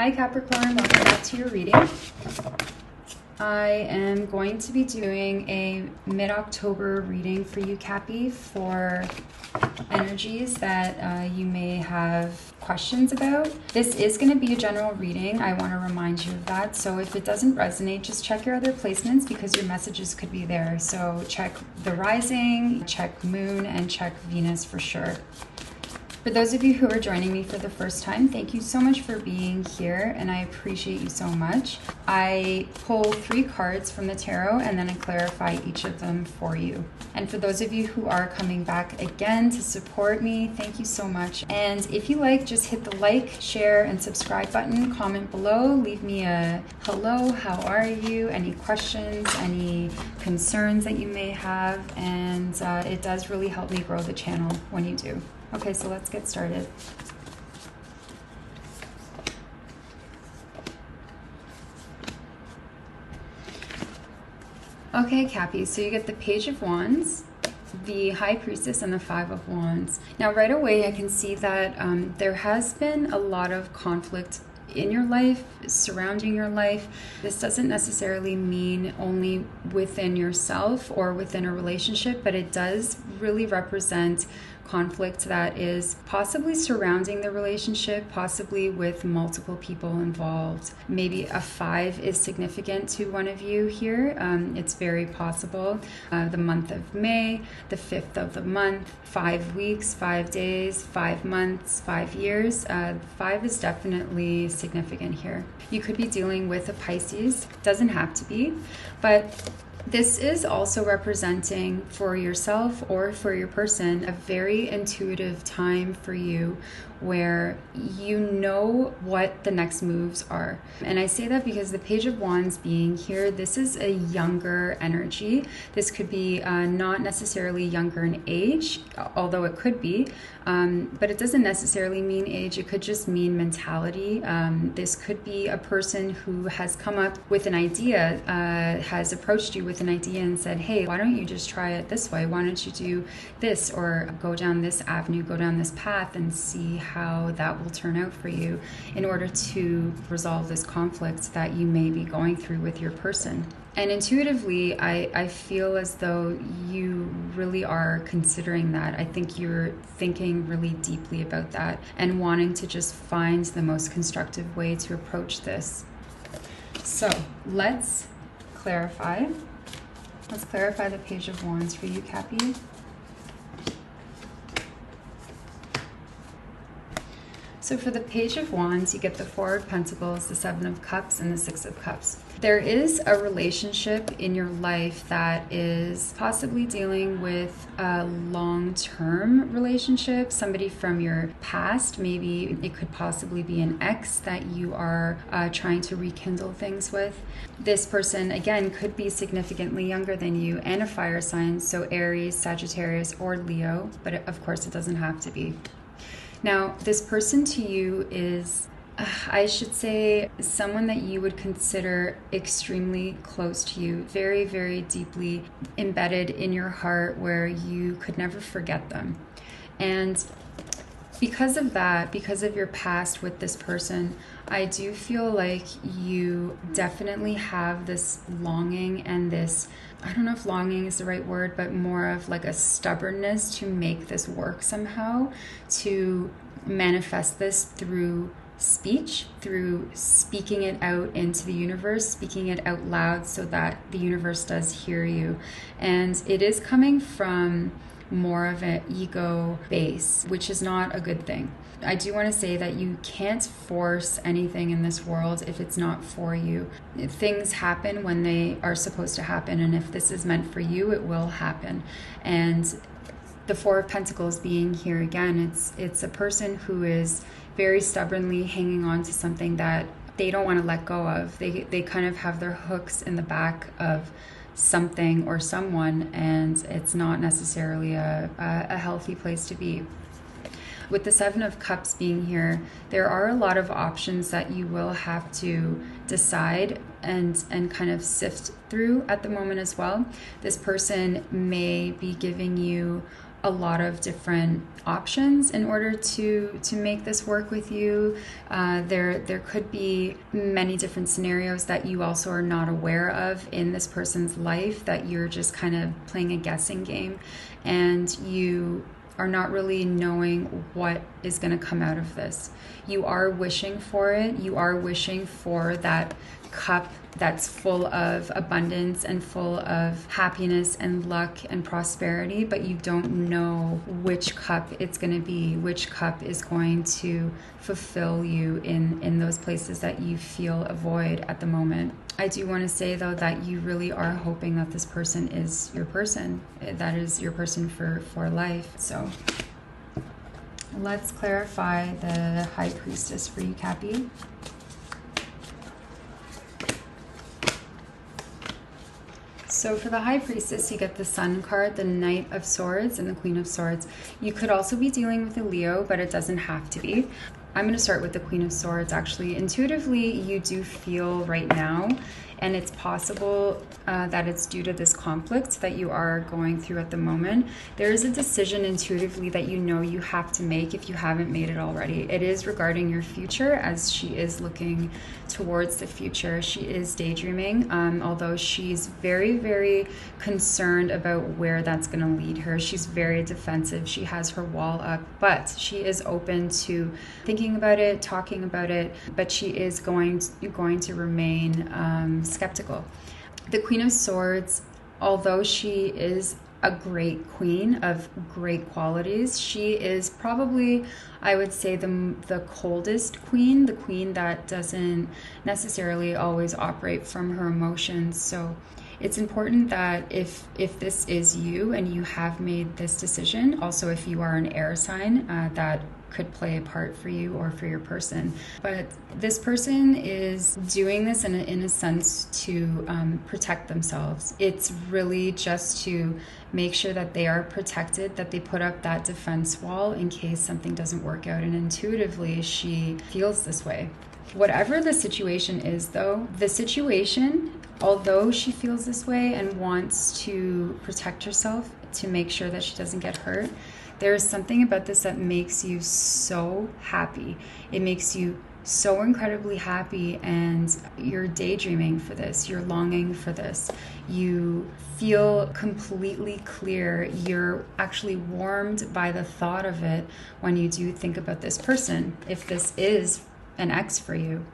Hi Capricorn, welcome back to your reading. I am going to be doing a mid-October reading for you, Cappy, for energies that you may have questions about. This is going to be a general reading. I want to remind you of that. So if it doesn't resonate, just check your other placements because your messages could be there. So check the rising, check moon, and check Venus for sure. For those of you who are joining me for the first time, thank you so much for being here, and I appreciate you so much. I pull 3 cards from the tarot, and then I clarify each of them for you. And for those of you who are coming back again to support me, thank you so much. And if you like, just hit the like, share, and subscribe button, comment below, leave me a hello, how are you, any questions, any concerns that you may have, and it does really help me grow the channel when you do. Okay, so let's get started. Okay, Cappy, so you get the Page of Wands, the High Priestess, and the 5 of Wands. Now, right away, I can see that there has been a lot of conflict in your life, surrounding your life. This doesn't necessarily mean only within yourself or within a relationship, but it does really represent conflict that is possibly surrounding the relationship, possibly with multiple people involved. Maybe a 5 is significant to one of you here. It's very possible. The month of May, the 5th of the month, 5 weeks, 5 days, 5 months, 5 years. 5 is definitely significant here. You could be dealing with a Pisces. Doesn't have to be, but this is also representing for yourself or for your person a very intuitive time for you where you know what the next moves are. And I say that because the Page of Wands being here, this is a younger energy. This could be not necessarily younger in age, although it could be, but it doesn't necessarily mean age. It could just mean mentality. This could be a person who has come up with an idea, has approached you with an idea and said, hey, why don't you just try it this way? Why don't you do this or go down this avenue, go down this path and see how that will turn out for you in order to resolve this conflict that you may be going through with your person. And intuitively, I feel as though you really are considering that. I think you're thinking really deeply about that and wanting to just find the most constructive way to approach this. So let's clarify. Let's clarify the Page of Wands for you, Cappy. So for the Page of Wands, you get the 4 of Pentacles, the 7 of Cups, and the 6 of Cups. There is a relationship in your life that is possibly dealing with a long-term relationship, somebody from your past. Maybe it could possibly be an ex that you are trying to rekindle things with. This person, again, could be significantly younger than you and a fire sign, so Aries, Sagittarius, or Leo, but of course it doesn't have to be. Now, this person to you is, I should say, someone that you would consider extremely close to you, very, very deeply embedded in your heart where you could never forget them. And because of that, because of your past with this person, I do feel like you definitely have this longing and this, I don't know if longing is the right word, but more of like a stubbornness to make this work somehow, to manifest this through speech, through speaking it out into the universe, speaking it out loud so that the universe does hear you. And it is coming from more of an ego base, which is not a good thing. I do want to say that you can't force anything in this world if it's not for you. Things happen when they are supposed to happen, and if this is meant for you, it will happen. And the 4 of Pentacles being here again, it's a person who is very stubbornly hanging on to something that they don't want to let go of. They kind of have their hooks in the back of something or someone, and it's not necessarily a healthy place to be. With the 7 of Cups being here, there are a lot of options that you will have to decide and kind of sift through at the moment as well. This person may be giving you a lot of different options in order to make this work with you. There could be many different scenarios that you also are not aware of in this person's life, that you're just kind of playing a guessing game, and you are not really knowing what is going to come out of this. You are wishing for it. You are wishing for that cup that's full of abundance and full of happiness and luck and prosperity, but you don't know which cup it's going to be, which cup is going to fulfill you in those places that you feel a void at the moment. I do want to say, though, that you really are hoping that this person is your person. That is your person for life. So let's clarify the High Priestess for you, Cappy. So for the High Priestess, you get the Sun card, the Knight of Swords, and the Queen of Swords. You could also be dealing with a Leo, but it doesn't have to be. I'm going to start with the Queen of Swords, actually. Intuitively, you do feel right now, and it's possible that it's due to this conflict that you are going through at the moment. There is a decision intuitively that you know you have to make if you haven't made it already. It is regarding your future, as she is looking towards the future. She is daydreaming, although she's very, very concerned about where that's going to lead her. She's very defensive. She has her wall up, but she is open to thinking about it, talking about it, but she is going to remain skeptical. The Queen of Swords, although she is a great queen of great qualities, she is probably, I would say, the coldest queen, the queen that doesn't necessarily always operate from her emotions. So it's important that if this is you and you have made this decision, also if you are an air sign, that could play a part for you or for your person. But this person is doing this in a sense to protect themselves. It's really just to make sure that they are protected, that they put up that defense wall in case something doesn't work out. And intuitively, she feels this way. Whatever the situation is, though, the situation, although she feels this way and wants to protect herself to make sure that she doesn't get hurt, there is something about this that makes you so happy. It makes you so incredibly happy, and you're daydreaming for this. You're longing for this. You feel completely clear. You're actually warmed by the thought of it when you do think about this person, if this is an ex for you.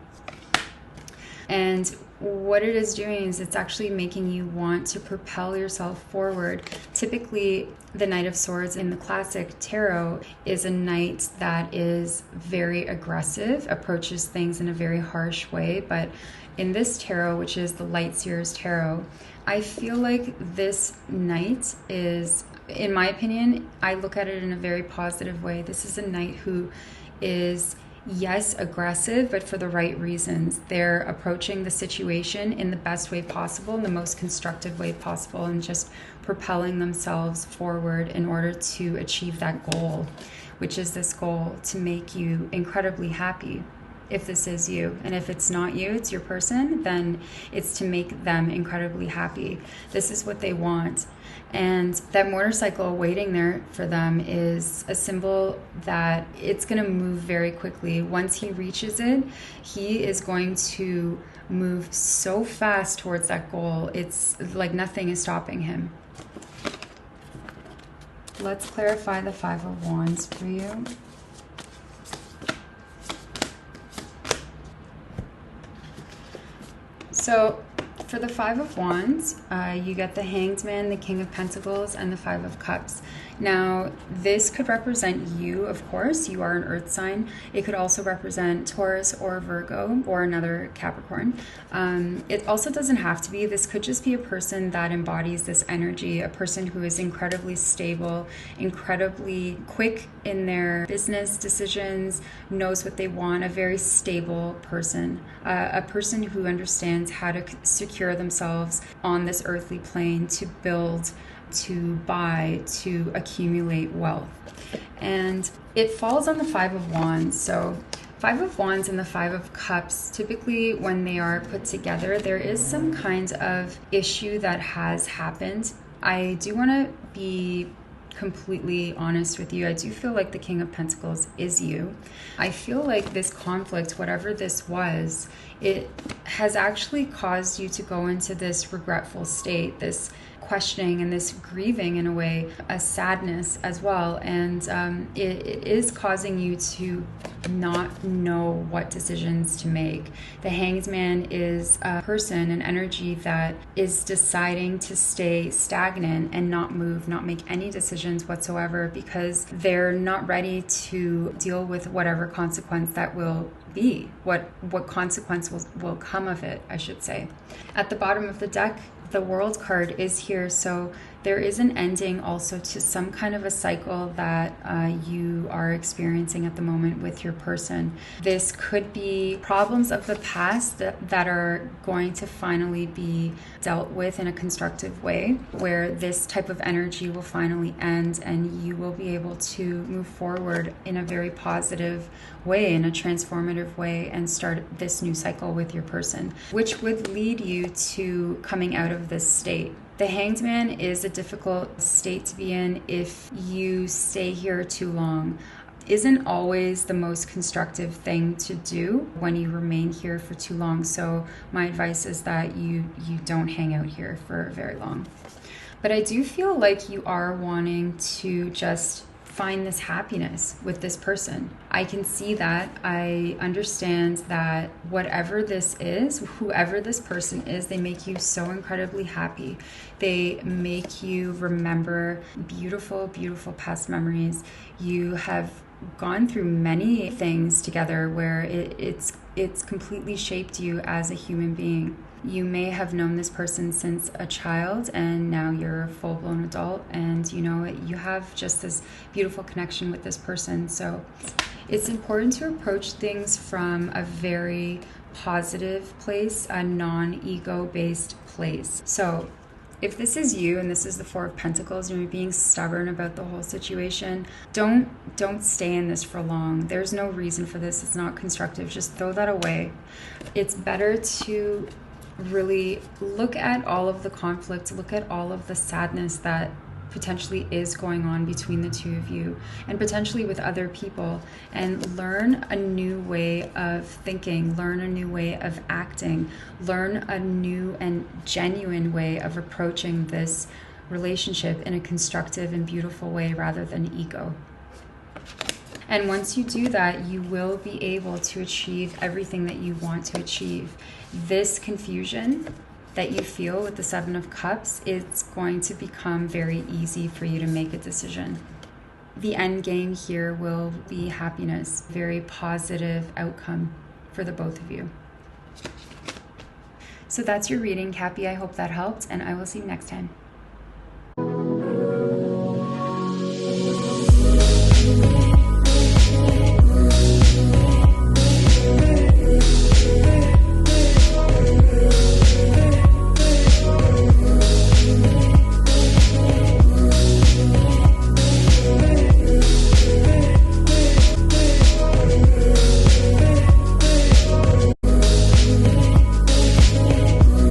And what it is doing is it's actually making you want to propel yourself forward. Typically, the Knight of Swords in the classic tarot is a knight that is very aggressive, approaches things in a very harsh way. But in this tarot, which is the Light Seer's Tarot, I feel like this knight is, in my opinion, I look at it in a very positive way. This is a knight who is, yes, aggressive, but for the right reasons. They're approaching the situation in the best way possible, in the most constructive way possible, and just propelling themselves forward in order to achieve that goal, which is this goal to make you incredibly happy. If this is you, and if it's not you, it's your person, then it's to make them incredibly happy. This is what they want. And that motorcycle waiting there for them is a symbol that it's going to move very quickly. Once he reaches it, he is going to move so fast towards that goal. It's like nothing is stopping him. Let's clarify the Five of Wands for you. So for the Five of Wands, you get the Hanged Man, the King of Pentacles, and the Five of Cups. Now, this could represent you, of course. You are an earth sign. It could also represent Taurus or Virgo or another Capricorn. It also doesn't have to be. This could just be a person that embodies this energy, a person who is incredibly stable, incredibly quick in their business decisions, knows what they want, a very stable person, a person who understands how to secure themselves on this earthly plane, to build, to buy, to accumulate wealth. And it falls on the Five of Wands. So Five of Wands and the Five of Cups, typically when they are put together, there is some kind of issue that has happened. I do want to be completely honest with you, I do feel like the King of Pentacles is you. I feel like this conflict, whatever this was, it has actually caused you to go into this regretful state, this questioning and this grieving, in a way, a sadness as well. And it is causing you to not know what decisions to make. The Hanged Man is a person, an energy that is deciding to stay stagnant and not move, not make any decisions whatsoever, because they're not ready to deal with whatever consequence that will be, what consequence will come of it, I should say. At the bottom of the deck, the World card is here, so there is an ending also to some kind of a cycle that you are experiencing at the moment with your person. This could be problems of the past that are going to finally be dealt with in a constructive way, where this type of energy will finally end and you will be able to move forward in a very positive way, in a transformative way, and start this new cycle with your person, which would lead you to coming out of this state. The Hanged Man is a difficult state to be in if you stay here too long. Isn't always the most constructive thing to do when you remain here for too long. So my advice is that you don't hang out here for very long. But I do feel like you are wanting to just find this happiness with this person. I can see that. I understand that whatever this is, whoever this person is, they make you so incredibly happy. They make you remember beautiful, beautiful past memories. You have gone through many things together where it's completely shaped you as a human being. You may have known this person since a child, and now you're a full-blown adult, and you have just this beautiful connection with this person. So it's important to approach things from a very positive place, a non-ego based place. So if this is you and this is the Four of Pentacles and you're being stubborn about the whole situation, don't stay in this for long. There's no reason for this. It's not constructive. Just throw that away. It's better to really look at all of the conflict, look at all of the sadness that potentially is going on between the two of you and potentially with other people, and learn a new way of thinking, learn a new way of acting, learn a new and genuine way of approaching this relationship in a constructive and beautiful way rather than ego. And once you do that, you will be able to achieve everything that you want to achieve. This confusion that you feel with the Seven of Cups, it's going to become very easy for you to make a decision. The end game here will be happiness, very positive outcome for the both of you. So that's your reading, Cappy. I hope that helped, and I will see you next time.